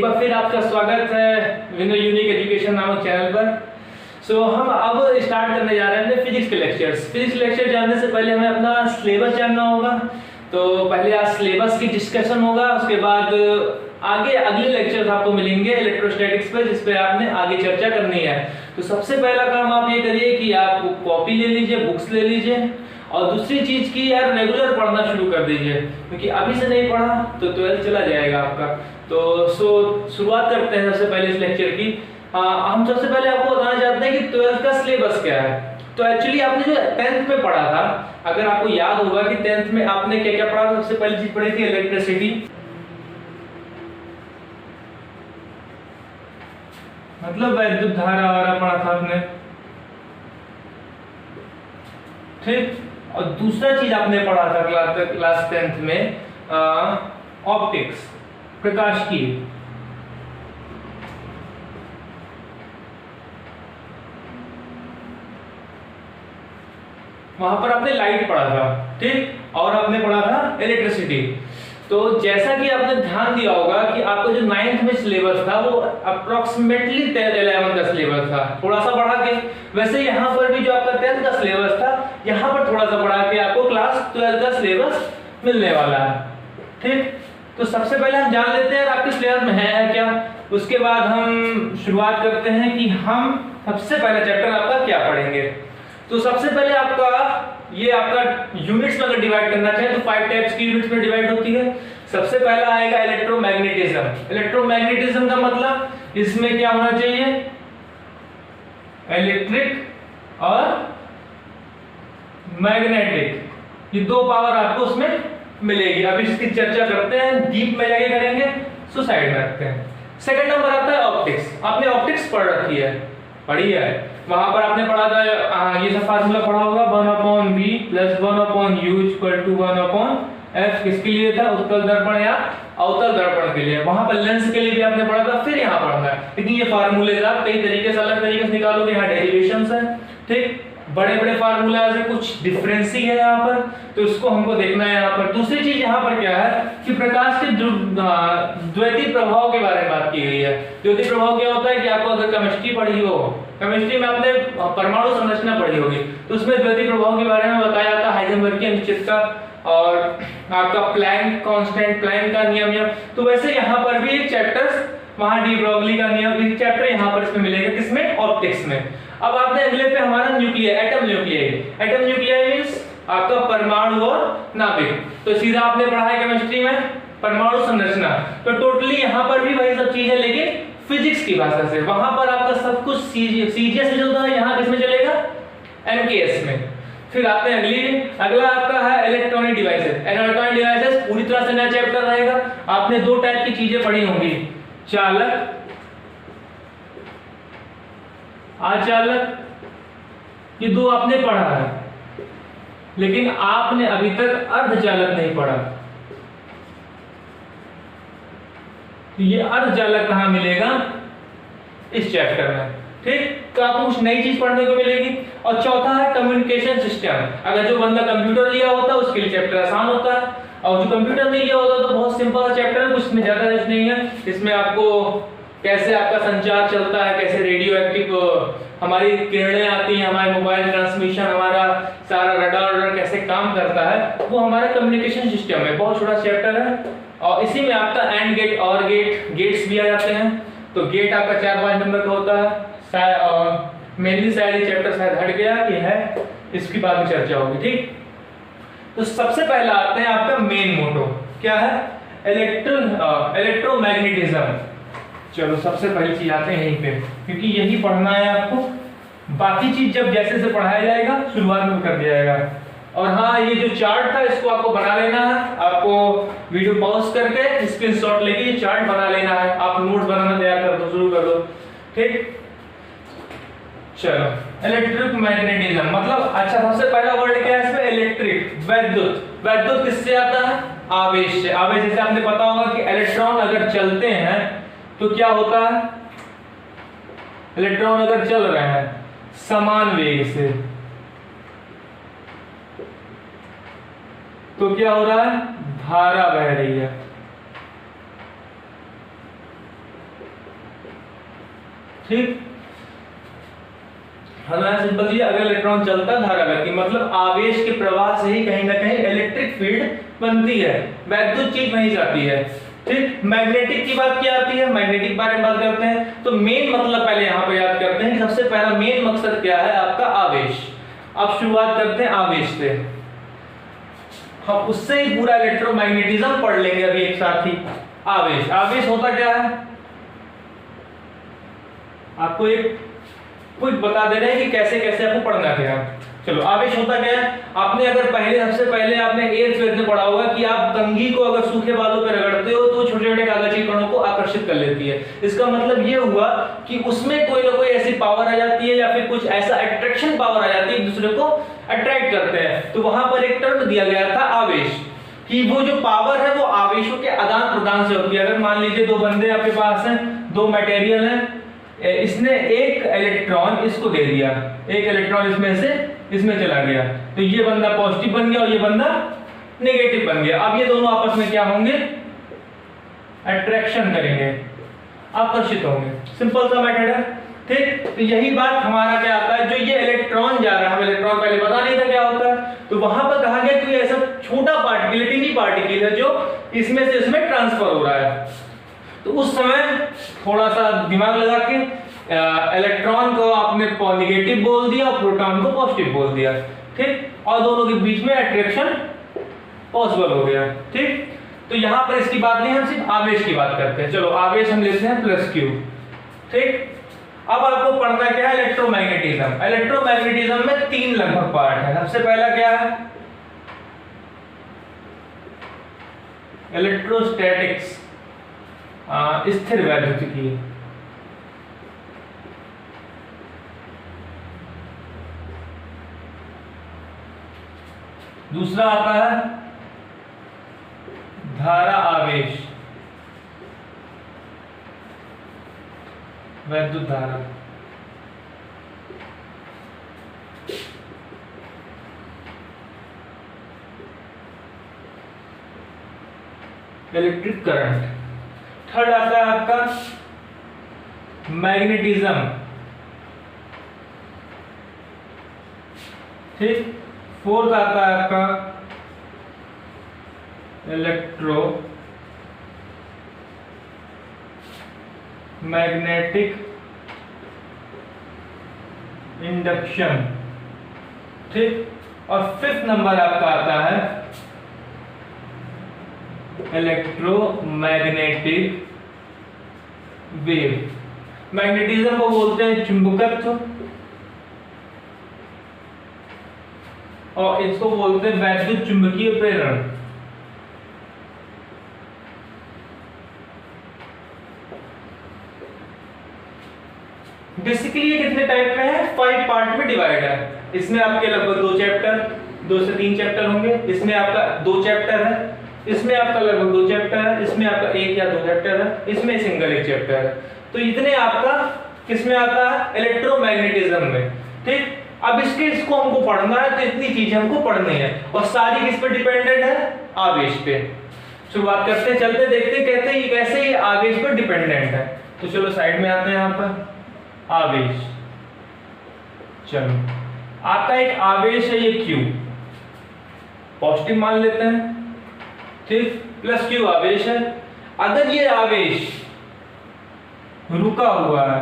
बार फिर आपका स्वागत है विनो यूनिक एजुकेशन नामक चैनल पर। हम अब स्टार्ट करने जा रहे हैं फिजिक्स के लेक्चर्स। फिजिक्स लेक्चर जानने से पहले हमें अपना सिलेबस जानना होगा। तो पहले आज सिलेबस की डिस्कशन होगा, उसके बाद आगे अगले लेक्चर्स आपको मिलेंगे इलेक्ट्रोस्टैटिक्स पे, जिस पे आपने आगे चर्चा करनी है। तो सबसे पहला काम आप ये करिए कि आप कॉपी ले लीजिए, बुक्स ले लीजिए, और दूसरी चीज की यार रेगुलर पढ़ना शुरू कर दीजिए, क्योंकि अभी से नहीं पढ़ा तो 12th चला जाएगा आपका। तो शुरुआत करते हैं सबसे पहले इस लेक्चर की। हम सबसे पहले आपको बताना चाहते हैं कि 12th का सिलेबस क्या है। तो एक्चुअली आपने जो 10th में पढ़ा था, अगर आपको याद होगा कि 10th में आपने क्या क्या पढ़ा, सबसे पहली चीज पढ़ी थी इलेक्ट्रिसिटी, मतलब विद्युत धारा वाला पढ़ा था आपने, ठीक। और दूसरा चीज आपने पढ़ा था क्लास 10th में ऑप्टिक्स, प्रकाशिकी। वहां पर आपने लाइट पढ़ा था, ठीक। और आपने पढ़ा था इलेक्ट्रिसिटी। तो जैसा कि आपने ध्यान दिया होगा कि आपको जो 9th में सिलेबस था वो अप्रोक्सीमेटली 11th का सिलेबस था, थोड़ा सा बढ़ा के। वैसे यहाँ पर भी जो आपका 10th का सिलेबस था, यहाँ पर थोड़ा सा बढ़ा के आपको क्लास 12 का सिलेबस मिलने वाला है, ठीक। तो सबसे पहले हम जान लेते हैं आपके सिलेबस में है क्या। उसके बाद हम शुरुआत करते हैं कि हम सबसे पहला चैप्टर आपका क्या पढ़ेंगे। तो सबसे पहले आपका ये आपका यूनिट्स में अगर डिवाइड करना चाहे तो 5 टाइप्स की यूनिट्स में डिवाइड होती है। सबसे पहला आएगा इलेक्ट्रोमैग्नेटिज्म। इलेक्ट्रोमैग्नेटिज्म का मतलब इसमें क्या होना चाहिए, इलेक्ट्रिक और मैग्नेटिक, ये दो पावर आपको उसमें मिलेगी। अब इसकी चर्चा करते हैं, डीप में जाके करेंगे, सो साइड में रखते हैं। सेकंड नंबर आता है ऑप्टिक्स। आपने ऑप्टिक्स पढ़ रखी है, पढ़ी है, वहां पर आपने पढ़ा था ये सब फार्मूला पढ़ा होगा, 1/v + 1/u = 1/f। किसके लिए था, उत्तल दर्पण या अवतल दर्पण के लिए। वहां पर लेंस के लिए भी आपने पढ़ा था, फिर यहाँ पढ़ना है। लेकिन ये फार्मूले आप कई तरीके से अलग तरीके से निकालोगे, यहाँ डेरिवेशंस है, ठीक। बड़े बड़े फार्मूला से कुछ डिफरेंस ही है यहाँ पर, तो इसको हमको देखना है यहाँ पर। दूसरी चीज यहाँ पर क्या है कि प्रकाश के द्वितीय प्रभाव के बारे में बात की गई है। द्वितीय प्रभाव क्या होता है कि आपको अगर केमिस्ट्री पढ़ी हो, केमिस्ट्री में आपने परमाणु संरचना पढ़ी होगी, तो उसमें द्वितीय प्रभाव के बारे में बताया जाता है, हाइजेनबर्ग की अनिश्चितता और आपका प्लैंक कांस्टेंट, प्लैंक का नियम। तो वैसे यहाँ पर भी एक चैप्टर, वहां डी ब्रोगली का नियम, एक चैप्टर यहाँ पर इसमें मिलेगा, किसमें, ऑप्टिक्स में। अब आपने अगले पे हमारा nuclear, atom nuclear. Atom nuclear means आपका परमाणु और नाभिक। तो सीधा आपने पढ़ा है केमिस्ट्री में परमाणु संरचना। तो टोटली यहाँ पर भी वही सब चीज है, लेकिन फिजिक्स की भाषा से। वहां पर आपका सब कुछ सीजीएस में चलता है, यहाँ किसमें चलेगा, एमकेएस में। फिर आते हैं अगला आपका है इलेक्ट्रॉनिक डिवाइसेस। इलेक्ट्रॉनिक डिवाइसेस पूरी तरह से नया चैप्टर रहेगा। आपने दो टाइप की चीजें पढ़ी होंगी, चालक, आचालक, ये दो आपने पढ़ा है, लेकिन आपने अभी तक अर्धचालक नहीं पढ़ा। ये अर्धचालक कहां मिलेगा, इस चैप्टर में, ठीक। तो आपको कुछ नई चीज पढ़ने को मिलेगी। और चौथा है कम्युनिकेशन सिस्टम। अगर जो बंदा कंप्यूटर लिया होता है उसके लिए चैप्टर आसान होता है, और जो कंप्यूटर नहीं लिया होता तो बहुत सिंपल चैप्टर है, कुछ में ज्यादा रेस्ट नहीं है। इसमें आपको कैसे आपका संचार चलता है, कैसे रेडियो एक्टिव हमारी किरणें आती हैं, हमारे मोबाइल ट्रांसमिशन, हमारा सारा रडार कैसे काम करता है, वो हमारा कम्युनिकेशन सिस्टम है। बहुत छोटा चैप्टर है, और इसी में आपका एंड गेट और गेट्स भी आ जाते हैं। तो गेट आपका 4-5 नंबर का होता है। मेनली शायद ये चैप्टर शायद हट गया, ये है, इसकी बाद में चर्चा होगी, ठीक। तो सबसे पहला आते हैं आपका मेन मोटो, क्या है, इलेक्ट्रोमैग्नेटिज्म। चलो सबसे पहली चीज आते हैं यहीं पे, क्योंकि यही पढ़ना है आपको। बाकी चीज जब जैसे से पढ़ाया जाएगा शुरुआत में कर दिया जाएगा। और हाँ, ये जो चार्ट था इसको आपको बना लेना है। आपको वीडियो पॉज करके स्क्रीनशॉट लेके ये चार्ट बना लेना है। आप नोट्स बनाना तैयार कर दो, शुरू कर दो, ठीक। चलो इलेक्ट्रोमैग्नेटिज्म मतलब, अच्छा सबसे पहला वर्ड क्या है इसमें, इलेक्ट्रिक, वैद्युत। वैद्युत किससे आता है, आवेश से। आवेश जैसे आपने पता होगा कि इलेक्ट्रॉन अगर चलते हैं तो क्या होता है, इलेक्ट्रॉन अगर चल रहे हैं समान वेग से, तो क्या हो रहा है, धारा बह रही है। ठीक, हमारा सिंपल चीज, अगर इलेक्ट्रॉन चलता है धारा बहती, मतलब आवेश के प्रवाह से ही कहीं ना कहीं इलेक्ट्रिक फील्ड बनती है, वैद्युत चीज वहीं जाती है। ठीक, मैग्नेटिक की बात क्या आती है, मैग्नेटिक बारे में बात करते हैं तो मेन मतलब पहले यहाँ पे याद करते हैं कि सबसे पहला मेन मकसद क्या है आपका, आवेश। अब शुरुआत करते हैं आवेश से, हम उससे ही पूरा इलेक्ट्रोमैग्नेटिज्म पढ़ लेंगे अभी एक साथ ही। आवेश, आवेश होता क्या है, आपको एक कुछ बता दे रहे हैं कि कैसे कैसे आपको पढ़ना क्या है। चलो, आवेश होता क्या है, आपने अगर सबसे पहले आपने एयर फ्रेज में पढ़ा होगा कि आप कंघी को अगर सूखे बालों पे रगड़ते हो तो छोटे छोटे कागज के कणों को आकर्षित कर लेती है। इसका मतलब ये हुआ कि उसमें कोई ना कोई ऐसी पावर आ जाती है या फिर कुछ ऐसा अट्रैक्शन पावर आ जाती है, एक दूसरे को अट्रैक्ट करते हैं। तो वहां पर एक टर्म दिया गया था आवेश, कि वो जो पावर है वो आवेशों के आदान प्रदान से होती है। अगर मान लीजिए दो बंदे आपके पास हैं, दो मटेरियल हैं, इसने एक इलेक्ट्रॉन इसको दे दिया, एक इलेक्ट्रॉन इसमें से इसमें चला गया, तो ये बंदा पॉजिटिव बन गया और ये बंदा नेगेटिव बन गया। अब ये दोनों आपस में क्या होंगे, अट्रैक्शन करेंगे, आकर्षित होंगे, सिंपल सा मैथड है। ठीक, तो यही बात हमारा क्या आता है, जो ये इलेक्ट्रॉन जा रहा है, हमें इलेक्ट्रॉन पहले पता नहीं था क्या होता है, तो वहां पर कहा गया कि ऐसा छोटा पार्टिकल, टीनी पार्टिकल है जो इसमें से इसमें ट्रांसफर हो रहा है। तो उस समय थोड़ा सा दिमाग लगा के इलेक्ट्रॉन को आपने नेगेटिव बोल दिया और प्रोटॉन को पॉजिटिव बोल दिया। ठीक, और दोनों के बीच में अट्रैक्शन पॉसिबल हो गया। ठीक, तो यहां पर इसकी बात नहीं, हम सिर्फ आवेश की बात करते हैं। चलो, आवेश हम लेते हैं +Q। ठीक, अब आपको पढ़ना क्या है, इलेक्ट्रोमैग्नेटिज्म। इलेक्ट्रोमैग्नेटिज्म में 3 लगभग पार्ट है। सबसे पहला क्या है, इलेक्ट्रोस्टैटिक्स, स्थिर वैद्युतिकी। दूसरा आता है धारा आवेश, वैद्युत धारा। Electric current. थर्ड आता है आपका मैग्नेटिज्म। ठीक, फोर्थ आता है आपका इलेक्ट्रो मैग्नेटिक इंडक्शन। ठीक, और फिफ्थ नंबर आपका आता है इलेक्ट्रोमैग्नेटिक वेव। मैग्नेटिज्म को बोलते हैं चुंबकत्व और इसको बोलते हैं वैद्युत चुंबकीय प्रेरण। बेसिकली ये कितने टाइप में है, 5 पार्ट में डिवाइड है। इसमें आपके लगभग 2 चैप्टर, 2 से 3 चैप्टर होंगे। इसमें आपका 2 चैप्टर है, इसमें आपका लगभग 2 चैप्टर है, इसमें आपका 1 या 2 चैप्टर है, इसमें सिंगल 1 चैप्टर है। तो इतने आपका किसमें आता है, इलेक्ट्रोमैग्नेटिज्म में। ठीक, अब इसको हमको पढ़ना है, तो इतनी चीजें हमको पढ़नी है और सारी किस पे डिपेंडेंट है, आवेश पे। शुरुआत करते हैं, चलते देखते कहते हैं ये कैसे ये आवेश पर डिपेंडेंट है। तो चलो साइड में आते हैं, यहाँ पर आवेश। चलो, आपका एक आवेश है ये Q, पॉजिटिव मान लेते हैं। ठीक, +Q आवेश है। अगर ये आवेश रुका हुआ है,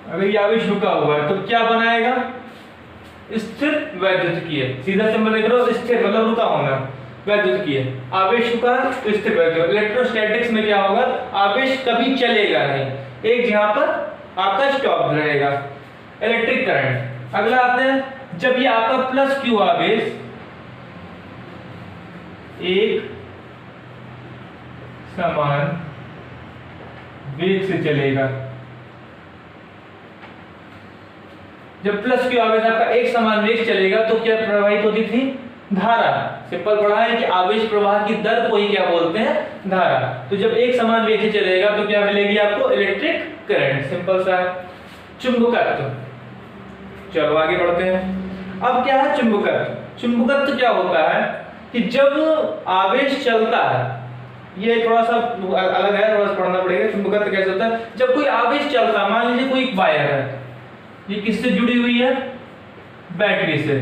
अगर ये आवेश रुका हुआ है तो क्या बनाएगा, स्थिर वैद्युतिकीय। सीधा सिंबल देख रहे हो, स्थिर मतलब रुका होना, वैद्युतिकीय। आवेश रुका तो स्थिर वैद्युत। इलेक्ट्रोस्टैटिक्स में क्या होगा, आवेश कभी चलेगा नहीं, एक जहां पर आपका स्टॉप रहेगा। Electric current. अगला आते हैं, जब ये आपका +Q आवेश एक समान वेग से चलेगा, जब +Q आवेश आपका एक समान वेग चलेगा तो क्या प्रवाहित होती थी, धारा। सिंपल पढ़ा है कि आवेश प्रवाह की दर को ही क्या बोलते हैं, धारा। तो जब एक समान वेग से चलेगा तो क्या मिलेगी आपको, इलेक्ट्रिक करंट। सिंपल सा है। चुंबकत्व। चलो आगे बढ़ते हैं। अब क्या है चुंबकत्व। चुंबकत्व क्या होता है कि जब आवेश चलता है, ये थोड़ा सा अलग है, थोड़ा सा पढ़ना पड़ेगा। चुंबकत्व कैसे होता है, जब कोई आवेश चलता है, मान लीजिए कोई वायर है, ये किससे जुड़ी हुई है, बैटरी से।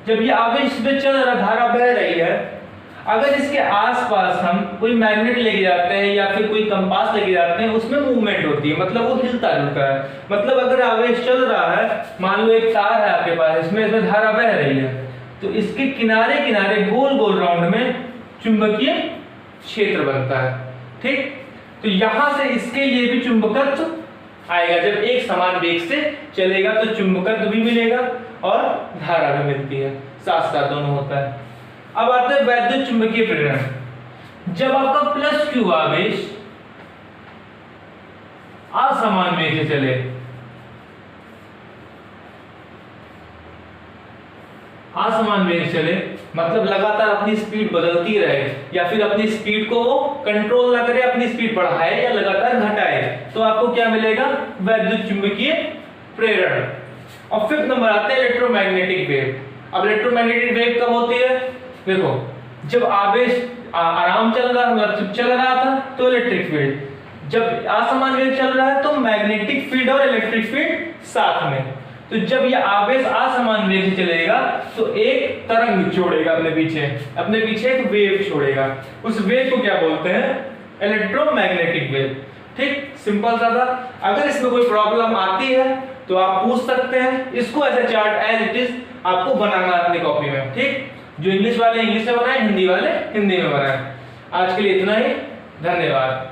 जब ये आवेश में चल रहा, धारा बह रही है, अगर इसके आसपास हम कोई मैग्नेट लेके जाते हैं या फिर कोई कंपास लेके जाते हैं, उसमें मूवमेंट होती है, मतलब वो हिलता जुलता है। मतलब अगर आवेश चल रहा है, मान लो एक तार है आपके पास, इसमें धारा बह रही है, तो इसके किनारे किनारे गोल गोल राउंड में चुंबकीय क्षेत्र बनता है। ठीक, तो यहां से इसके लिए भी चुंबकत्व आएगा। जब एक समान वेग से चलेगा तो चुंबकत्व भी मिलेगा और धारा भी मिलती है, साथ साथ दोनों होता है। अब आते हैं वैद्युत चुंबकीय प्रेरण। जब आपका प्लस क्यू आवेश असमान वेग से चले, असमान वेग चले मतलब लगातार अपनी स्पीड बदलती रहे या फिर अपनी स्पीड को वो कंट्रोल ना करे, अपनी स्पीड बढ़ाए या लगातार घटाए, तो आपको क्या मिलेगा, वैद्युत चुंबकीय प्रेरण। और फिफ्थ नंबर आता है इलेक्ट्रोमैग्नेटिक वेव। अब इलेक्ट्रोमैग्नेटिक वेव कब होती है, देखो जब आवेश आराम चल रहा, मतलब चल रहा था तो इलेक्ट्रिक फील्ड, जब असमान वेग चल रहा है तो मैग्नेटिक फील्ड और इलेक्ट्रिक फील्ड साथ में। तो जब ये आवेश असमान वेग से चलेगा तो एक तरंग छोड़ेगा अपने पीछे एक वेव छोड़ेगा। उस वेव को क्या बोलते हैं, इलेक्ट्रोमैग्नेटिक वेव। ठीक, सिंपल सा था। अगर इसमें कोई प्रॉब्लम आती है तो आप पूछ सकते हैं। इसको ऐसे चार्ट एज इट इज आपको बनाना है अपनी कॉपी में। ठीक, जो इंग्लिश वाले इंग्लिश में बनाए, हिंदी वाले हिंदी में बनाए। आज के लिए इतना ही, धन्यवाद।